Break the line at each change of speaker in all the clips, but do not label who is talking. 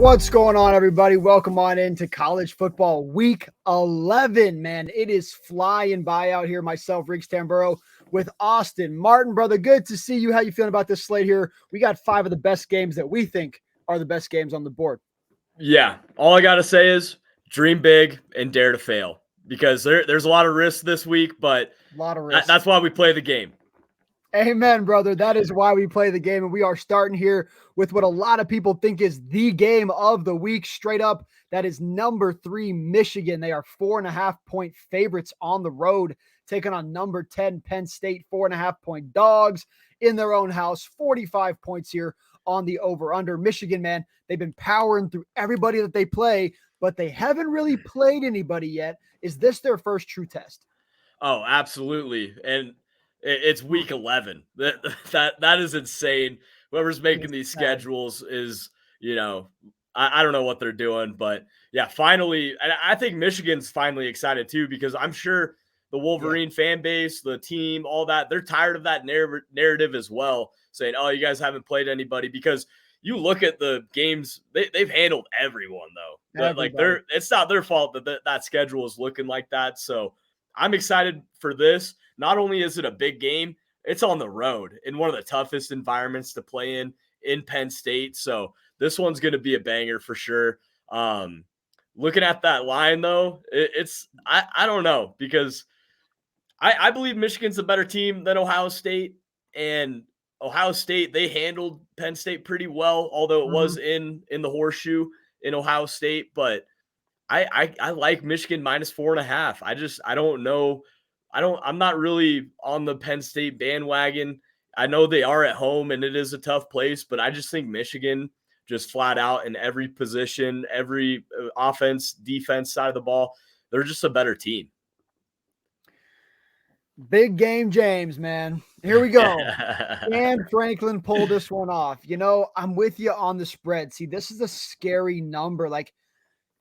What's going on, everybody? Welcome on into college football week 11, man. It is flying by out here. Myself, Riggs Tamburo, with Austin Martin. Brother, good to see you. How you feeling about this slate here? We got 5 of the best games that we think are the best games on the board.
Yeah, all I got to say is dream big and dare to fail, because there's a lot of risk this week, but
A lot of risk.
that's why we play the game.
Amen, brother. That is why we play the game. And we are starting here with what a lot of people think is the game of the week. Straight up, that is number 3, Michigan. They are 4.5-point favorites on the road, taking on number 10, Penn State, 4.5-point dogs in their own house. 45 points here on the over-under. Michigan, man, they've been powering through everybody that they play, but they haven't really played anybody yet. Is this their first true test?
Oh, absolutely. And it's week 11. That is insane. Whoever's making these schedules is, I don't know what they're doing, but yeah, finally. And I think Michigan's finally excited too, because I'm sure the Wolverine fan base, the team, all that, they're tired of that narrative as well, saying, oh, you guys haven't played anybody, because you look at the games, they've handled everyone though. Like it's not their fault that schedule is looking like that. So I'm excited for this. Not only is it a big game, it's on the road in one of the toughest environments to play in Penn State. So this one's going to be a banger for sure. Looking at that line though, I don't know, because I believe Michigan's a better team than Ohio State, and Ohio State, they handled Penn State pretty well, although it was in the horseshoe in Ohio State. But I like Michigan minus 4.5. I don't know. I'm not really on the Penn State bandwagon. I know they are at home and it is a tough place, but I just think Michigan just flat out in every position, every offense, defense side of the ball, they're just a better team.
Big game, James, man. Here we go. And Franklin pulled this one off. I'm with you on the spread. See, this is a scary number. Like,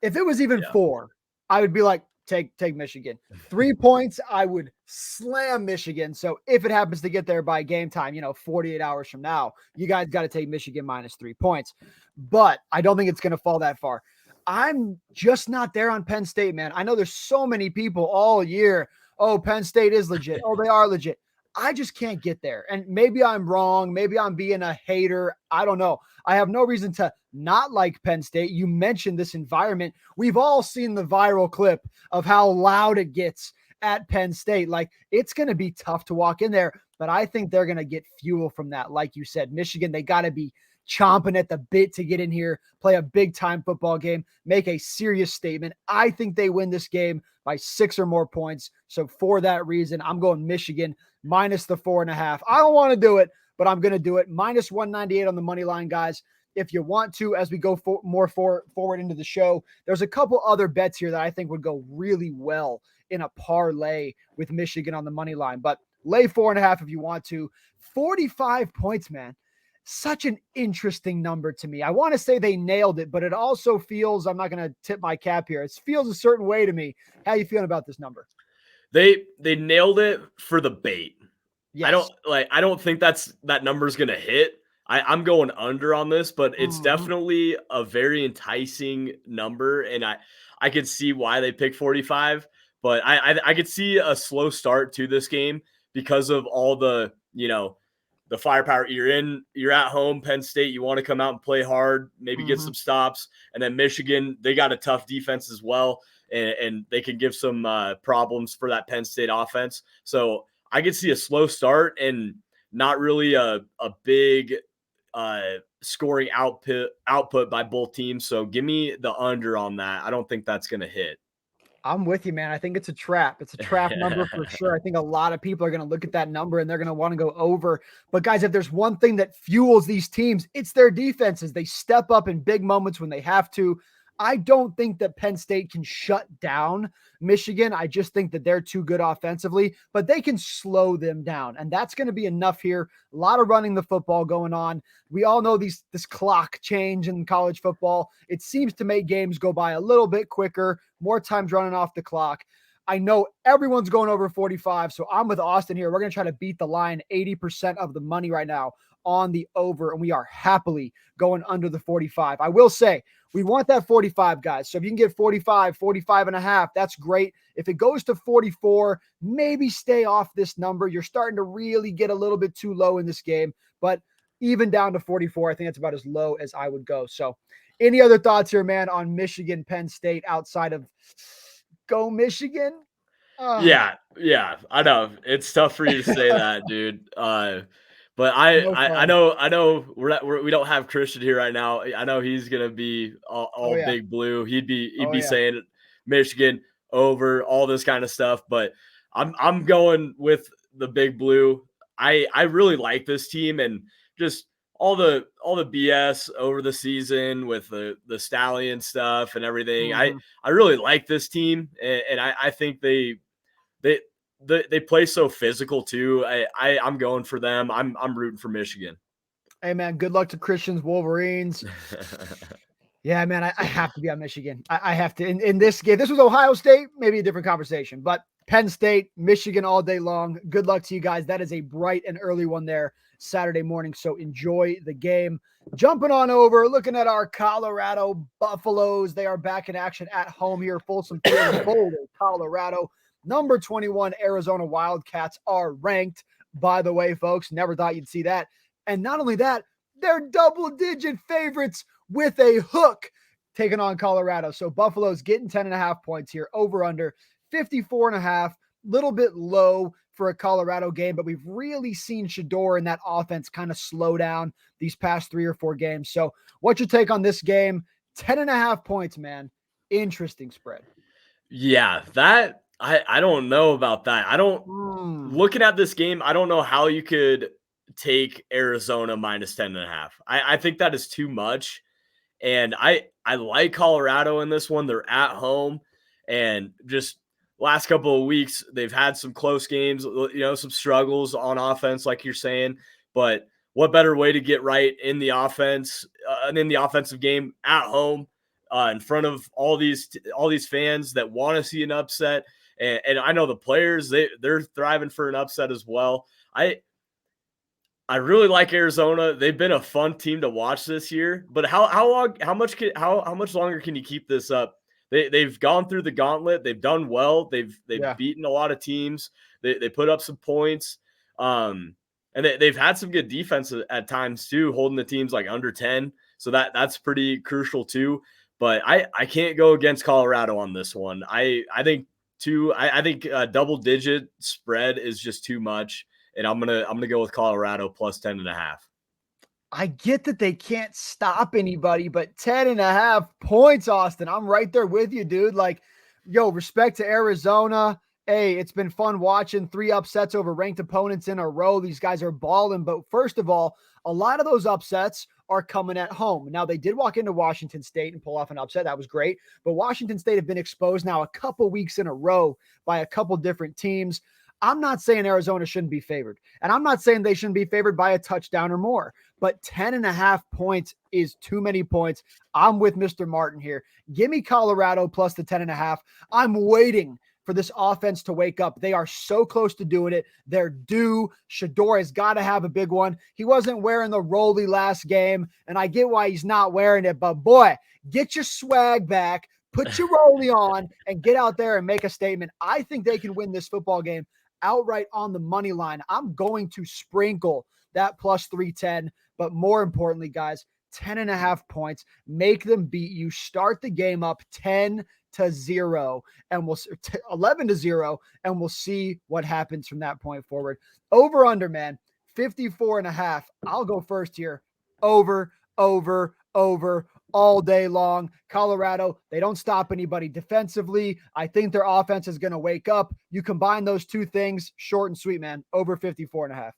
if it was even 4, I would be like, take Michigan. 3 points, I would slam Michigan. So if it happens to get there by game time, 48 hours from now, you guys got to take Michigan minus 3 points. But I don't think it's going to fall that far. I'm just not there on Penn State, man. I know there's so many people all year. Oh, Penn State is legit. Oh, they are legit. I just can't get there. And maybe I'm wrong. Maybe I'm being a hater. I don't know. I have no reason to not like Penn State. You mentioned this environment. We've all seen the viral clip of how loud it gets at Penn State. Like, it's going to be tough to walk in there, but I think they're going to get fuel from that. Like you said, Michigan, they got to be chomping at the bit to get in here, play a big time football game, make a serious statement. I think they win this game by 6 or more points. So for that reason, I'm going Michigan minus the 4.5. I don't want to do it, but I'm going to do it. Minus 198 on the money line, guys. If you want to, as we go forward into the show, there's a couple other bets here that I think would go really well in a parlay with Michigan on the money line. But lay 4.5 if you want to. 45 points, man. Such an interesting number to me. I want to say they nailed it, but it also feels, I'm not going to tip my cap here, it feels a certain way to me. How you feeling about this number?
They nailed it for the bait.
Yes.
I don't think that number's going to hit. I'm going under on this, but it's definitely a very enticing number, and I could see why they picked 45, but I could see a slow start to this game because of all the, the firepower. You're at home, Penn State, you want to come out and play hard, maybe get some stops. And then Michigan, they got a tough defense as well, and they can give some problems for that Penn State offense. So I could see a slow start and not really a big scoring output by both teams. So give me the under on that. I don't think that's going to hit.
I'm with you, man. I think it's a trap. It's a trap number for sure. I think a lot of people are going to look at that number and they're going to want to go over. But guys, if there's one thing that fuels these teams, it's their defenses. They step up in big moments when they have to. I don't think that Penn State can shut down Michigan. I just think that they're too good offensively, but they can slow them down. And that's going to be enough here. A lot of running the football going on. We all know this clock change in college football. It seems to make games go by a little bit quicker, more times running off the clock. I know everyone's going over 45, so I'm with Austin here. We're going to try to beat the line 80% of the money right now on the over, and we are happily going under the 45. I will say, we want that 45, guys. So if you can get 45, 45 and a half, that's great. If it goes to 44, maybe stay off this number. You're starting to really get a little bit too low in this game, but even down to 44, I think that's about as low as I would go. So any other thoughts here, man, on Michigan, Penn State outside of go Michigan?
Yeah, I know. It's tough for you to say that, dude. But I know we don't have Christian here right now. I know he's gonna be all big blue. He'd be saying Michigan over all this kind of stuff. But I'm going with the big blue. I really like this team, and just all the BS over the season with the Stallion stuff and everything. I really like this team, and I think they play so physical too. I'm going for them. I'm rooting for Michigan.
Hey man, good luck to Christian's Wolverines. Yeah, man, I have to be on Michigan. I have to. In this game, this was Ohio State, maybe a different conversation, but Penn State, Michigan all day long. Good luck to you guys. That is a bright and early one there Saturday morning, so enjoy the game. Jumping on over, looking at our Colorado Buffaloes. They are back in action at home here, Folsom Field in Boulder, Colorado. Number 21 Arizona Wildcats are ranked, by the way, folks. Never thought you'd see that. And not only that, they're double-digit favorites with a hook taking on Colorado. So Buffalo's getting 10.5 points here, over under 54.5, little bit low for a Colorado game, but we've really seen Shedeur and that offense kind of slow down these past 3 or 4 games. So what's your take on this game? 10.5 points, man. Interesting spread.
Yeah, that I don't know about that. I don't looking at this game, I don't know how you could take Arizona minus 10.5. I think that is too much. And I like Colorado in this one. They're at home, and just last couple of weeks, they've had some close games, some struggles on offense, like you're saying. But what better way to get right in the offense and in the offensive game at home in front of all these fans that want to see an upset. And I know the players, they're thriving for an upset as well. I really like Arizona. They've been a fun team to watch this year. But how much longer can you keep this up? They've gone through the gauntlet. They've done well. They've beaten a lot of teams. They put up some points. And they've had some good defense at times too, holding the teams like under 10. So that's pretty crucial too. But I can't go against Colorado on this one. I think a double-digit spread is just too much. And I'm gonna go with Colorado plus 10.5.
I get that they can't stop anybody, but 10.5 points, Austin. I'm right there with you, dude. Like, respect to Arizona. Hey, it's been fun watching 3 upsets over ranked opponents in a row. These guys are balling. But first of all, a lot of those upsets are coming at home. Now, they did walk into Washington State and pull off an upset. That was great. But Washington State have been exposed now a couple weeks in a row by a couple different teams. I'm not saying Arizona shouldn't be favored, and I'm not saying they shouldn't be favored by a touchdown or more, but 10.5 points is too many points. I'm with Mr. Martin here. Give me Colorado plus the 10.5. I'm waiting for this offense to wake up. They are so close to doing it. They're due. Shedeur has got to have a big one. He wasn't wearing the Rolly last game, and I get why he's not wearing it, but boy, get your swag back, put your Rolly on, and get out there and make a statement. I think they can win this football game outright on the money line. I'm going to sprinkle that plus 310, but more importantly, guys, 10.5 points. Make them beat you. Start the game up 10-0 and 11-0, and we'll see what happens from that point forward. Over under, man, 54.5. I'll go first here. Over all day long. Colorado, they don't stop anybody defensively. I think their offense is going to wake up. You combine those two things, short and sweet, man. Over 54.5.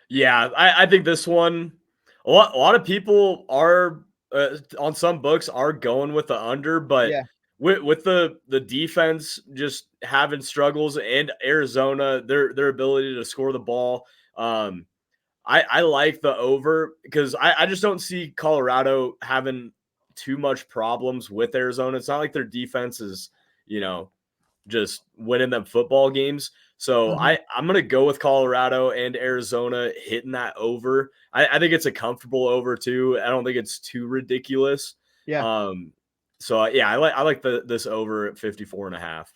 Yeah, I think this one, a lot of people are on some books are going with the under, but with the defense just having struggles and Arizona, their ability to score the ball, I like the over because I just don't see Colorado having too much problems with Arizona. It's not like their defense is, just winning them football games. So I'm going to go with Colorado and Arizona hitting that over. I think it's a comfortable over too. I don't think it's too ridiculous.
Yeah.
So yeah, I like this over at 54.5.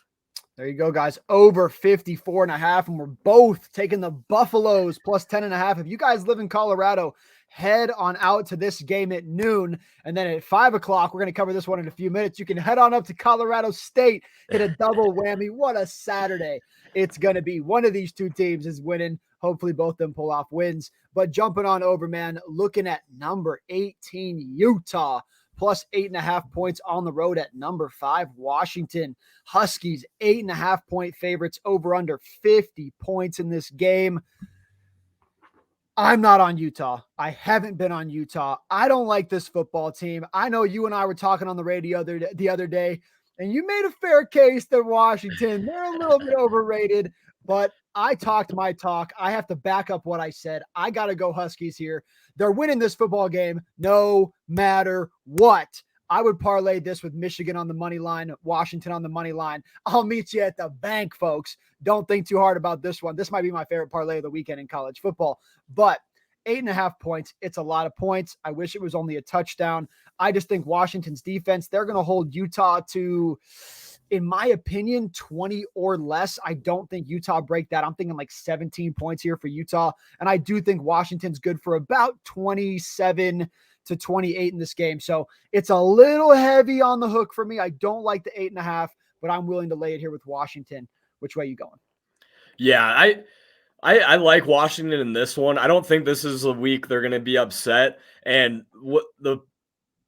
There you go, guys. Over 54.5. And we're both taking the Buffaloes plus 10.5. If you guys live in Colorado, head on out to this game at noon. And then at 5 o'clock, we're going to cover this one in a few minutes. You can head on up to Colorado State, hit a double whammy. What a Saturday it's going to be. One of these two teams is winning. Hopefully both of them pull off wins. But jumping on over, man, looking at number 18, Utah, plus 8.5 points on the road at number 5, Washington. Huskies, 8.5-point favorites, over under 50 points in this game. I'm not on Utah. I haven't been on Utah. I don't like this football team. I know you and I were talking on the radio the other day, and you made a fair case that Washington, they're a little bit overrated, but I talked my talk. I have to back up what I said. I got to go Huskies here. They're winning this football game no matter what. I would parlay this with Michigan on the money line, Washington on the money line. I'll meet you at the bank, folks. Don't think too hard about this one. This might be my favorite parlay of the weekend in college football. But 8.5 points, it's a lot of points. I wish it was only a touchdown. I just think Washington's defense, they're going to hold Utah to, in my opinion, 20 or less. I don't think Utah break that. I'm thinking like 17 points here for Utah. And I do think Washington's good for about 27 to 28 in this game. So it's a little heavy on the hook for me. I don't like the 8.5, but I'm willing to lay it here with Washington. Which way you going?
Yeah, I like Washington in this one. I don't think this is a week they're going to be upset. And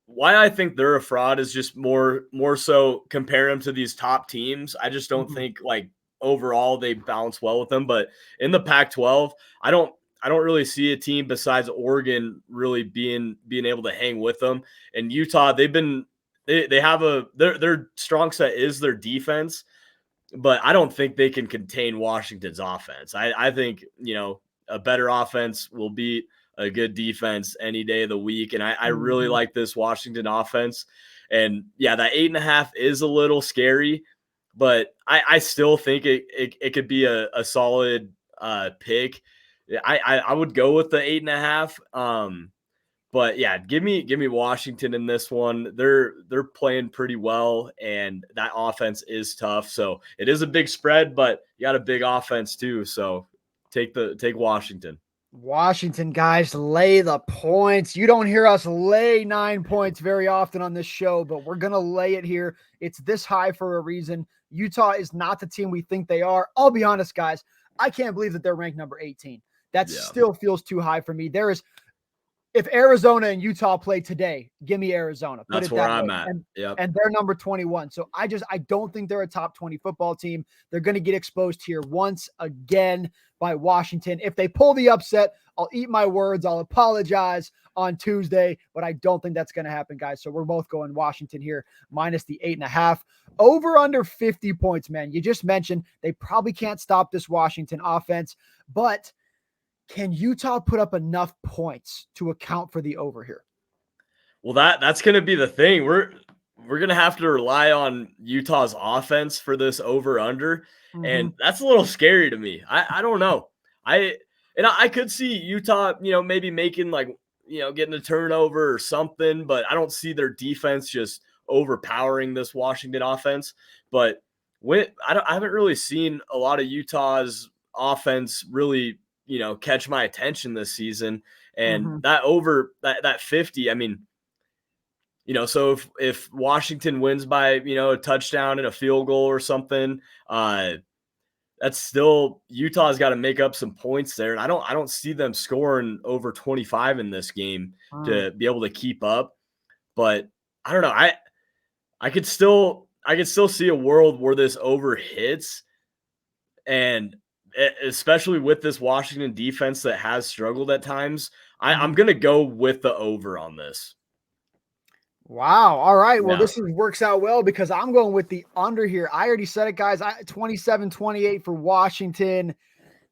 why I think they're a fraud is just more so compare them to these top teams. I just don't think like overall they balance well with them. But in the Pac-12, I don't really see a team besides Oregon really being able to hang with them. And Utah, they have their strong set is their defense, but I don't think they can contain Washington's offense. I think, a better offense will beat a good defense any day of the week. And I really like this Washington offense. And yeah, that 8.5 is a little scary, but I still think it could be a solid pick. I would go with the 8.5. But yeah, give me Washington in this one. They're playing pretty well, and that offense is tough. So it is a big spread, but you got a big offense too. So take Washington.
Washington, guys, lay the points. You don't hear us lay 9 points very often on this show, but we're going to lay it here. It's this high for a reason. Utah is not the team we think they are. I'll be honest, guys. I can't believe that they're ranked number 18. That still feels too high for me. If Arizona and Utah play today, give me Arizona.
That's where I'm at.
And they're number 21. So I don't think they're a top 20 football team. They're going to get exposed here once again by Washington. If they pull the upset, I'll eat my words. I'll apologize on Tuesday, but I don't think that's going to happen, guys. So we're both going Washington here, minus the 8.5. Over under 50 points, man. You just mentioned they probably can't stop this Washington offense, but can Utah put up enough points to account for the over here?
Well, that's going to be the thing. We're going to have to rely on Utah's offense for this over under. And that's a little scary to me. I don't know. I could see Utah, maybe making getting a turnover or something, but I don't see their defense just overpowering this Washington offense. But I haven't really seen a lot of Utah's offense really catch my attention this season. And that over that 50, I mean, so if Washington wins by, a touchdown and a field goal or something, that's still Utah's got to make up some points there. And I don't see them scoring over 25 in this game to be able to keep up. But I don't know. I could still see a world where this over hits, and especially with this Washington defense that has struggled at times, I'm going to go with the over on this.
Wow. All right. Well, this works out well because I'm going with the under here. I already said it, guys. 27-28 for Washington,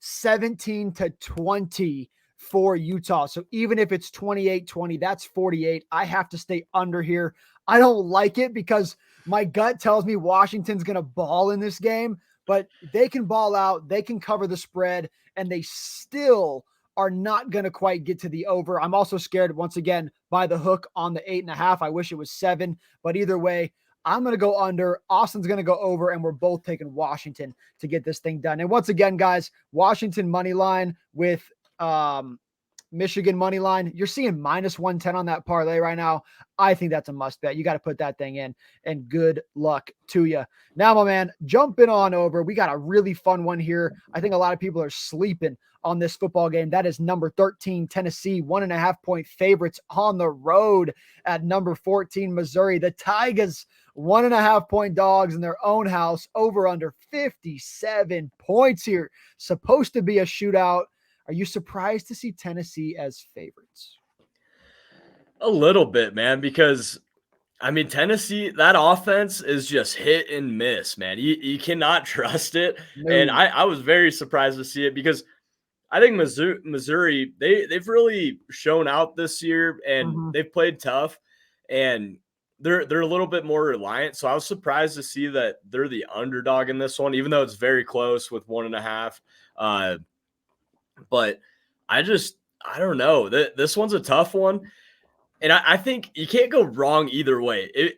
17-20 for Utah. So even if it's 28-20, that's 48. I have to stay under here. I don't like it because my gut tells me Washington's going to ball in this game, but they can ball out, they can cover the spread, and they still are not going to quite get to the over. I'm also scared once again by the hook on the 8.5. I wish it was 7, but either way, I'm going to go under. Austin's going to go over, and we're both taking Washington to get this thing done. And once again, guys, Washington money line with Michigan money line. You're seeing minus 110 on that parlay right now. I think that's a must bet. You got to put that thing in, and good luck to you. Now, my man, jumping on over. We got a really fun one here. I think a lot of people are sleeping on this football game. That is number 13, Tennessee, 1.5-point favorites on the road at number 14, Missouri. The Tigers, 1.5-point dogs in their own house, over under 57 points here. Supposed to be a shootout. Are you surprised to see Tennessee as favorites?
A little bit, man, because I mean, Tennessee, that offense is just hit and miss, man. You cannot trust it. No. And I was very surprised to see it because I think Missouri, they've really shown out this year, and they've played tough, and they're a little bit more reliant. So I was surprised to see that they're the underdog in this one, even though it's very close with 1.5. But I don't know. This one's a tough one. And I think you can't go wrong either way.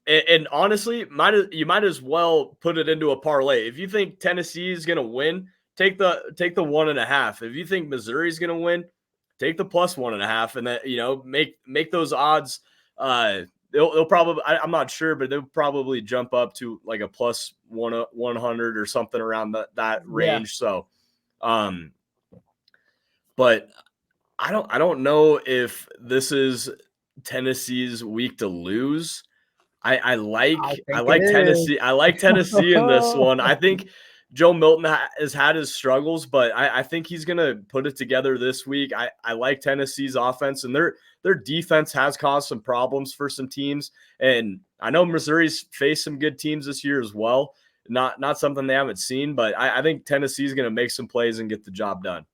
And honestly, you might as well put it into a parlay. If you think Tennessee is going to win, take the 1.5. If you think Missouri is going to win, take the plus 1.5, and that make those odds. They'll probably, I'm not sure, but they'll probably jump up to like a plus 100 or something around that range. Yeah. So, but I don't know if this is Tennessee's week to lose. I like Tennessee. I like Tennessee in this one. I think Joe Milton has had his struggles, but I think he's going to put it together this week. I like Tennessee's offense, and their defense has caused some problems for some teams. And I know Missouri's faced some good teams this year as well. Not something they haven't seen, but I think Tennessee's going to make some plays and get the job done.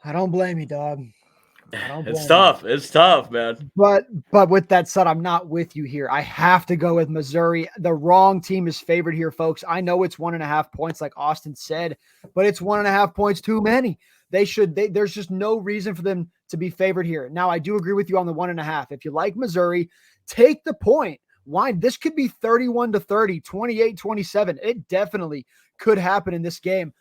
I don't blame you, dog.
It's tough. It's tough, man.
But with that said, I'm not with you here. I have to go with Missouri. The wrong team is favored here, folks. I know it's 1.5 points, like Austin said, but it's 1.5 points too many. There's just no reason for them to be favored here. Now, I do agree with you on the 1.5. If you like Missouri, take the point. Why? This could be 31-30, 28-27. It definitely could happen in this game.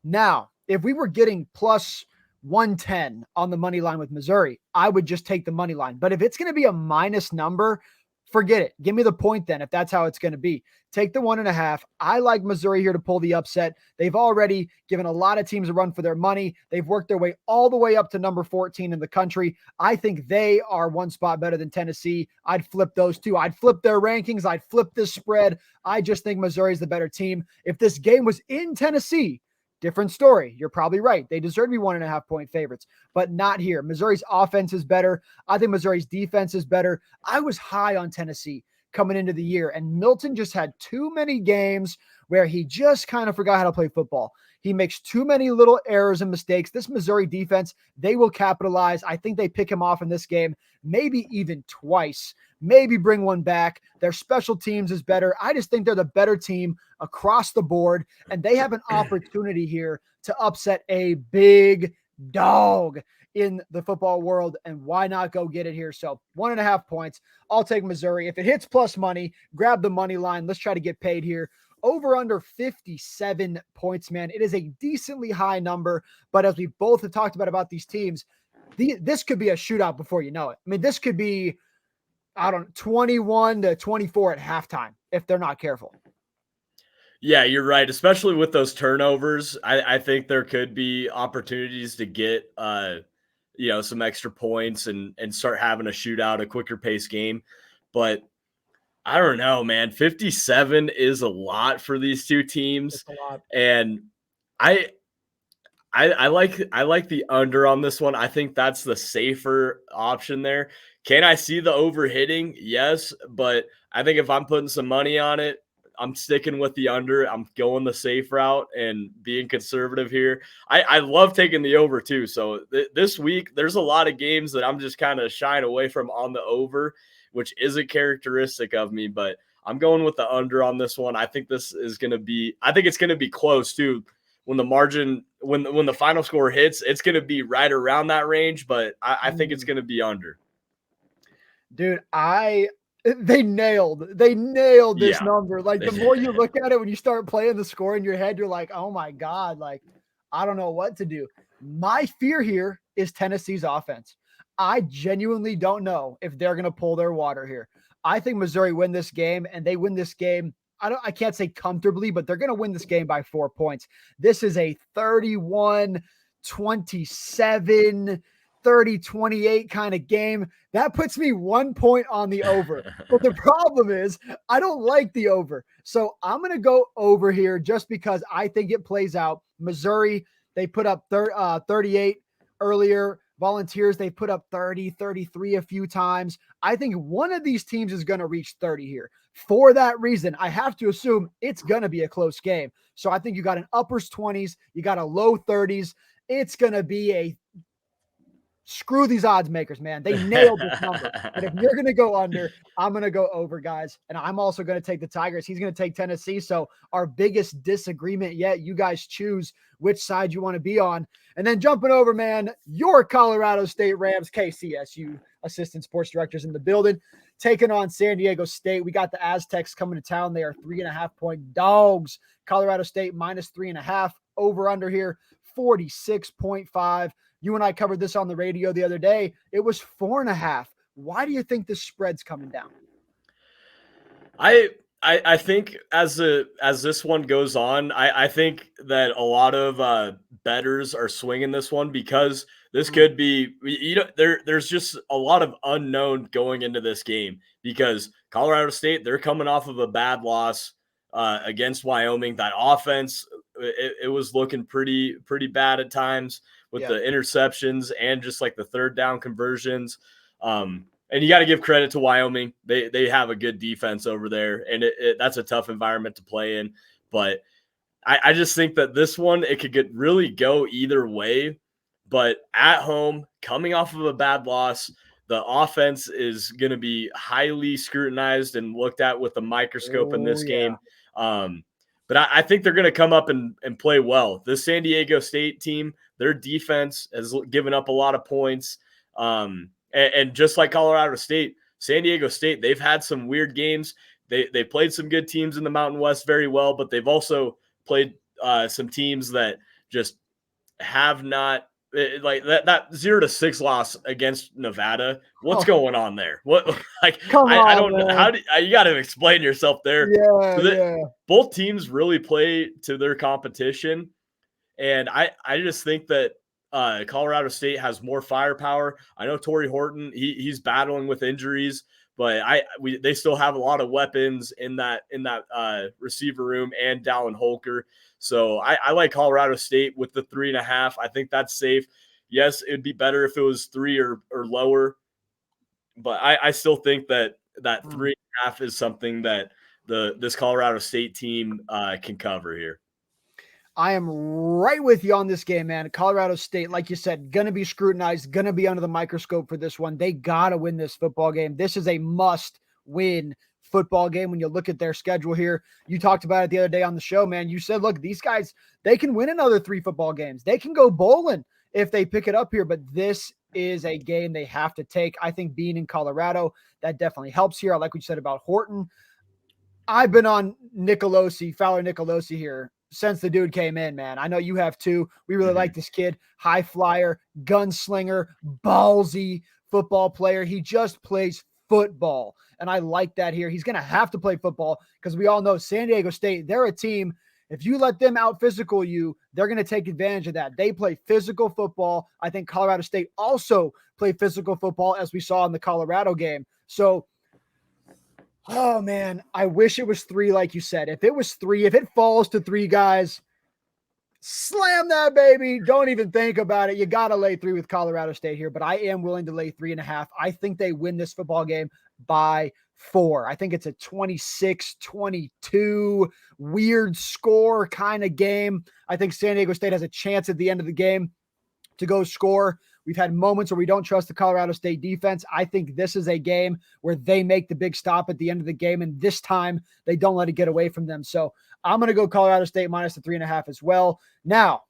Now, if we were getting plus 110 on the money line with Missouri, I would just take the money line. But if it's going to be a minus number, forget it. Give me the point then if that's how it's going to be. Take the 1.5. I like Missouri here to pull the upset. They've already given a lot of teams a run for their money. They've worked their way all the way up to number 14 in the country. I think they are one spot better than Tennessee. I'd flip those two. I'd flip their rankings. I'd flip this spread. I just think Missouri's the better team. If this game was in Tennessee, different story. You're probably right. They deserve to be 1.5-point favorites, but not here. Missouri's offense is better. I think Missouri's defense is better. I was high on Tennessee coming into the year, and Milton just had too many games where he just kind of forgot how to play football. He makes too many little errors and mistakes. This Missouri defense, they will capitalize. I think they pick him off in this game, maybe even twice, maybe bring one back. Their special teams is better. I just think they're the better team across the board, and they have an opportunity here to upset a big dog in the football world, and why not go get it here? So 1.5 points. I'll take Missouri. If it hits plus money, grab the money line. Let's try to get paid here. Over under 57 points, man. It is a decently high number, but as we both have talked about these teams, this could be a shootout before you know it. I mean, this could be, 21-24 at halftime if they're not careful.
Yeah, you're right. Especially with those turnovers, I think there could be opportunities to get, some extra points and start having a shootout, a quicker pace game. But I don't know, man. 57 is a lot for these two teams.
It's a lot.
And I like the under on this one. I think that's the safer option there. Can I see the over hitting? Yes, but I think if I'm putting some money on it, I'm sticking with the under. I'm going the safe route and being conservative here. I love taking the over too. So this week, there's a lot of games that I'm just kind of shying away from on the over, which isn't characteristic of me, but I'm going with the under on this one. I think it's going to be close too. When the margin, when the final score hits, it's going to be right around that range, but I think it's going to be under.
Dude, they nailed this number. Like, the more you look at it, when you start playing the score in your head, you're like, oh my God, like, I don't know what to do. My fear here is Tennessee's offense. I genuinely don't know if they're going to pull their water here. I think Missouri win this game, and they win this game. I can't say comfortably, but they're going to win this game by 4 points. This is a 31-27, 30-28 kind of game. That puts me 1 point on the over. But the problem is I don't like the over. So I'm going to go over here just because I think it plays out. Missouri, they put up 38 earlier. Volunteers, they put up 30, 33 a few times. I think one of these teams is going to reach 30 here. For that reason, I have to assume it's going to be a close game. So I think you got an uppers 20s, you got a low 30s. It's going to be a screw these odds makers, man. They nailed this number. But if you're going to go under, I'm going to go over, guys. And I'm also going to take the Tigers. He's going to take Tennessee. So our biggest disagreement yet, you guys choose which side you want to be on. And then jumping over, man, your Colorado State Rams, KCSU assistant sports directors in the building, taking on San Diego State. We got the Aztecs coming to town. They are 3.5-point dogs. Colorado State minus 3.5. Over under here, 46.5. You and I covered this on the radio the other day. It was 4.5. Why do you think this spread's coming down?
I think as this one goes on, I think that a lot of bettors are swinging this one because this could be, there's just a lot of unknown going into this game because Colorado State, they're coming off of a bad loss against Wyoming. That offense, it was looking pretty bad at times with the interceptions and just like the third down conversions. And you got to give credit to Wyoming. They have a good defense over there, and that's a tough environment to play in. But I just think that this one, it could really go either way. But at home, coming off of a bad loss, the offense is going to be highly scrutinized and looked at with a microscope in this game. But I think they're going to come up and play well. The San Diego State team, their defense has given up a lot of points. And just like Colorado State, San Diego State, they've had some weird games. They played some good teams in the Mountain West very well, but they've also played some teams that just have not like that 0-6 loss against Nevada. What's going on there? What like I don't know how you got to explain yourself there. Both teams really play to their competition, and I just think that Colorado State has more firepower. I know Torrey Horton, he's battling with injuries, but they still have a lot of weapons in that receiver room and Dallin Holker. So I like Colorado State with the 3.5. I think that's safe. Yes, it'd be better if it was 3 or lower, but I still think that 3.5 is something that this Colorado State team can cover here.
I am right with you on this game, man. Colorado State, like you said, going to be scrutinized, going to be under the microscope for this one. They got to win this football game. This is a must-win football game when you look at their schedule here. You talked about it the other day on the show, man. You said, look, these guys, they can win another 3 football games. They can go bowling if they pick it up here, but this is a game they have to take. I think being in Colorado, that definitely helps here. I like what you said about Horton. I've been on Fowler Nicolosi here since the dude came in, man. I know you have too. We really like this kid. High flyer, gunslinger, ballsy football player. He just plays football, and I like that here. He's going to have to play football because we all know San Diego State, they're a team. If you let them out physical you, they're going to take advantage of that. They play physical football. I think Colorado State also play physical football, as we saw in the Colorado game. So, oh, man, I wish it was 3 like you said. If it was 3, if it falls to 3, guys, Slam that baby. Don't even think about it. You got to lay 3 with Colorado State here, but I am willing to lay 3.5. I think they win this football game by 4. I think it's a 26-22 weird score kind of game. I think San Diego State has a chance at the end of the game to go score. We've had moments where we don't trust the Colorado State defense. I think this is a game where they make the big stop at the end of the game, and this time they don't let it get away from them. So I'm going to go Colorado State minus the 3.5 as well. Now,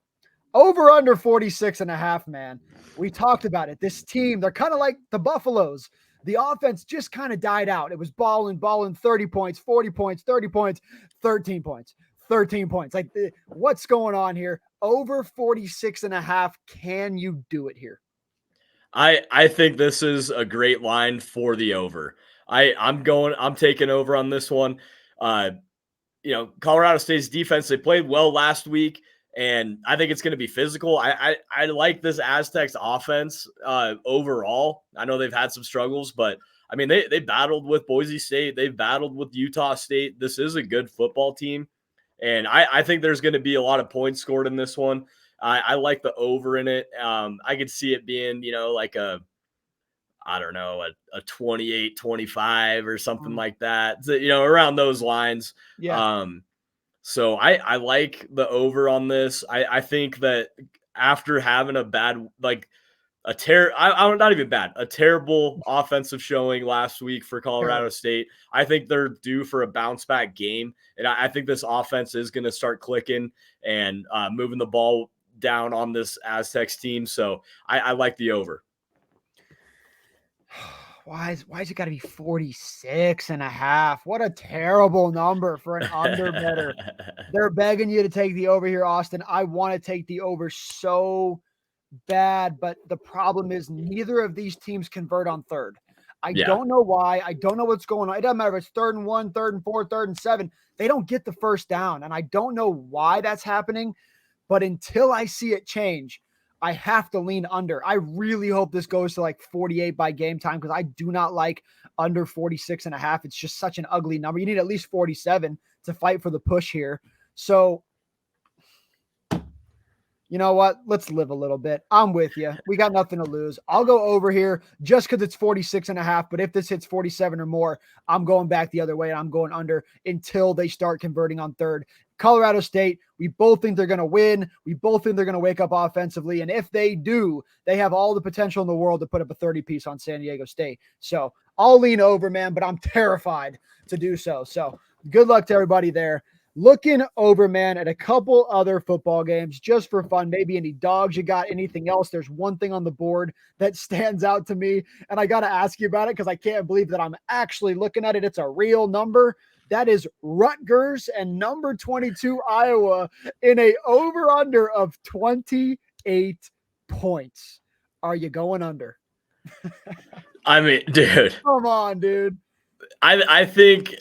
over under 46.5, man. We talked about it. This team, they're kind of like the Buffaloes. The offense just kind of died out. It was balling, 30 points, 40 points, 30 points, 13 points, 13 points. Like, what's going on here? Over 46.5. Can you do it here?
I think this is a great line for the over. I'm taking over on this one. Colorado State's defense, they played well last week, and I think it's going to be physical. I like this Aztecs offense overall. I know they've had some struggles, but I mean, they battled with Boise State. They've battled with Utah State. This is a good football team, and I think there's going to be a lot of points scored in this one. I like the over in it. I could see it being, like a 28-25 or something like that, around those lines.
Yeah.
So I like the over on this. I think that after having a bad, a terrible offensive showing last week for Colorado State, I think they're due for a bounce back game. And I think this offense is going to start clicking and moving the ball down on this Aztecs team. So I like the over.
Why is it got to be 46.5? What a terrible number for an under better. They're begging you to take the over here, Austin. I want to take the over so bad, but the problem is neither of these teams convert on third. I don't know why. I don't know what's going on. It doesn't matter if it's 3rd and 1, 3rd and 4, 3rd and 7. They don't get the first down, and I don't know why that's happening, but until I see it change, I have to lean under. I really hope this goes to like 48 by game time because I do not like under 46.5. It's just such an ugly number. You need at least 47 to fight for the push here. So, you know what? Let's live a little bit. I'm with you. We got nothing to lose. I'll go over here just because it's 46.5. But if this hits 47 or more, I'm going back the other way and I'm going under until they start converting on third. Colorado State, we both think they're going to win. We both think they're going to wake up offensively. And if they do, they have all the potential in the world to put up a 30-piece on San Diego State. So I'll lean over, man, but I'm terrified to do so. So good luck to everybody there. Looking over, man, at a couple other football games just for fun. Maybe any dogs you got, anything else. There's one thing on the board that stands out to me, and I got to ask you about it because I can't believe that I'm actually looking at it. It's a real number. That is Rutgers and number 22 Iowa in a over-under of 28 points. Are you going under?
I mean, dude.
Come on, dude.
I think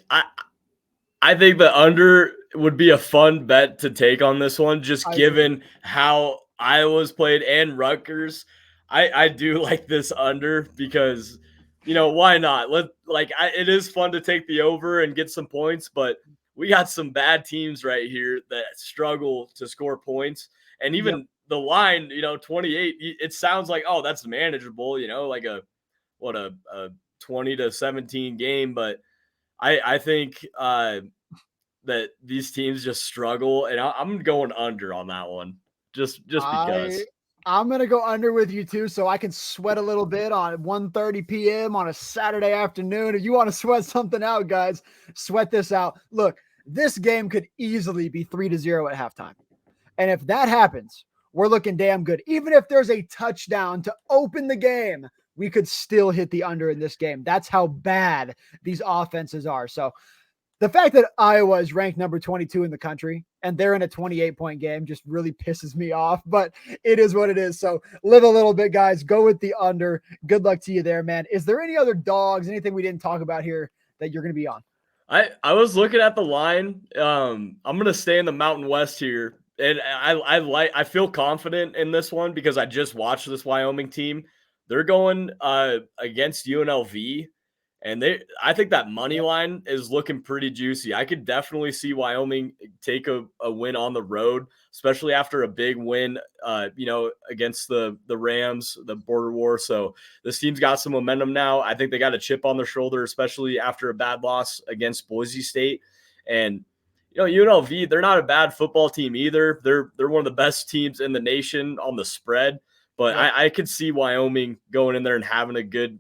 the under would be a fun bet to take on this one, just given how Iowa's played and Rutgers. I do like this under because, why not? It is fun to take the over and get some points, but we got some bad teams right here that struggle to score points. And even the line, 28, it sounds like, oh, that's manageable, like a 20-17 game. But I think that these teams just struggle, and I'm going under on that one just because.
I'm going to go under with you too, so I can sweat a little bit on 1:30 p.m. on a Saturday afternoon. If you want to sweat something out, guys, sweat this out. Look, this game could easily be 3-0 at halftime. And if that happens, we're looking damn good. Even if there's a touchdown to open the game, we could still hit the under in this game. That's how bad these offenses are. So the fact that Iowa is ranked number 22 in the country and they're in a 28-point game just really pisses me off, but it is what it is. So live a little bit, guys. Go with the under. Good luck to you there, man. Is there any other dogs, anything we didn't talk about here that you're going to be on?
I was looking at the line. I'm going to stay in the Mountain West here. And I feel confident in this one because I just watched this Wyoming team. They're going against UNLV. And I think that money line is looking pretty juicy. I could definitely see Wyoming take a win on the road, especially after a big win, against the Rams, the border war. So this team's got some momentum now. I think they got a chip on their shoulder, especially after a bad loss against Boise State. And UNLV, they're not a bad football team either. They're one of the best teams in the nation on the spread. But yeah. I could see Wyoming going in there and having a good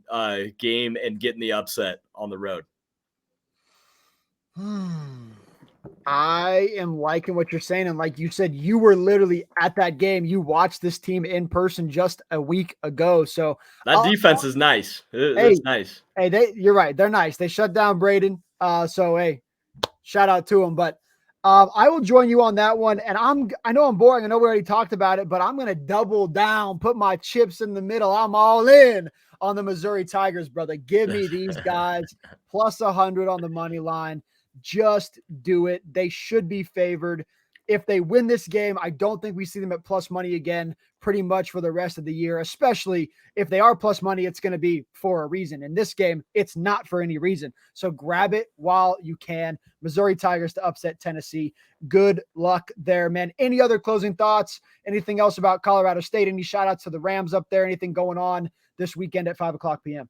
game and getting the upset on the road.
I am liking what you're saying. And like you said, you were literally at that game. You watched this team in person just a week ago. So
that defense is nice. It's nice.
Hey, you're right. They're nice. They shut down Braden. So, hey, shout out to them. But I will join you on that one. And I know I'm boring. I know we already talked about it, but I'm going to double down, put my chips in the middle. I'm all in on the Missouri Tigers, brother. Give me these guys plus 100 on the money line. Just do it. They should be favored. If they win this game, I don't think we see them at plus money again pretty much for the rest of the year, especially if they are plus money, it's going to be for a reason. In this game, it's not for any reason. So grab it while you can. Missouri Tigers to upset Tennessee. Good luck there, man. Any other closing thoughts? Anything else about Colorado State? Any shout outs to the Rams up there? Anything going on this weekend at 5:00 p.m.?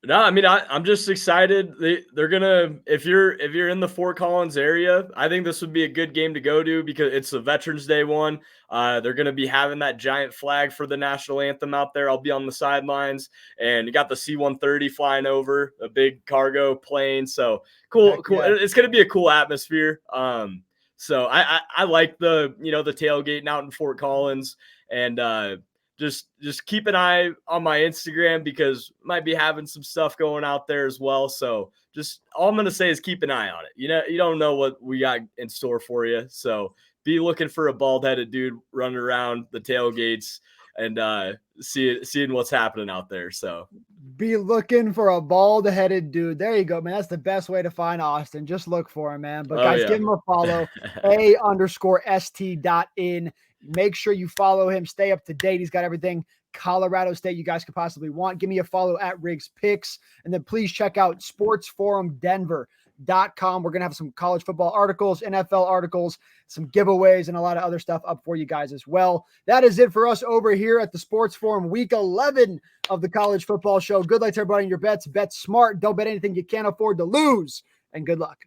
No, I mean, I'm just excited. They're gonna, if you're in the Fort Collins area, I think this would be a good game to go to because it's the Veterans Day one. They're gonna be having that giant flag for the national anthem out there. I'll be on the sidelines, and you got the C-130 flying over, a big cargo plane. So cool. Yeah. It's gonna be a cool atmosphere. So I like the the tailgating out in Fort Collins, and just keep an eye on my Instagram because might be having some stuff going out there as well. So just all I'm going to say is keep an eye on it. You don't know what we got in store for you. So be looking for a bald headed dude running around the tailgates and seeing what's happening out there. So
be looking for a bald headed dude. There you go, man. That's the best way to find Austin. Just look for him, man. But guys, give him a follow. A_ST.in. Make sure you follow him. Stay up to date. He's got everything Colorado State you guys could possibly want. Give me a follow at Riggs Picks. And then please check out sportsforumdenver.com. We're going to have some college football articles, NFL articles, some giveaways, and a lot of other stuff up for you guys as well. That is it for us over here at the Sports Forum, week 11 of the college football show. Good luck to everybody in your bets. Bet smart. Don't bet anything you can't afford to lose. And good luck.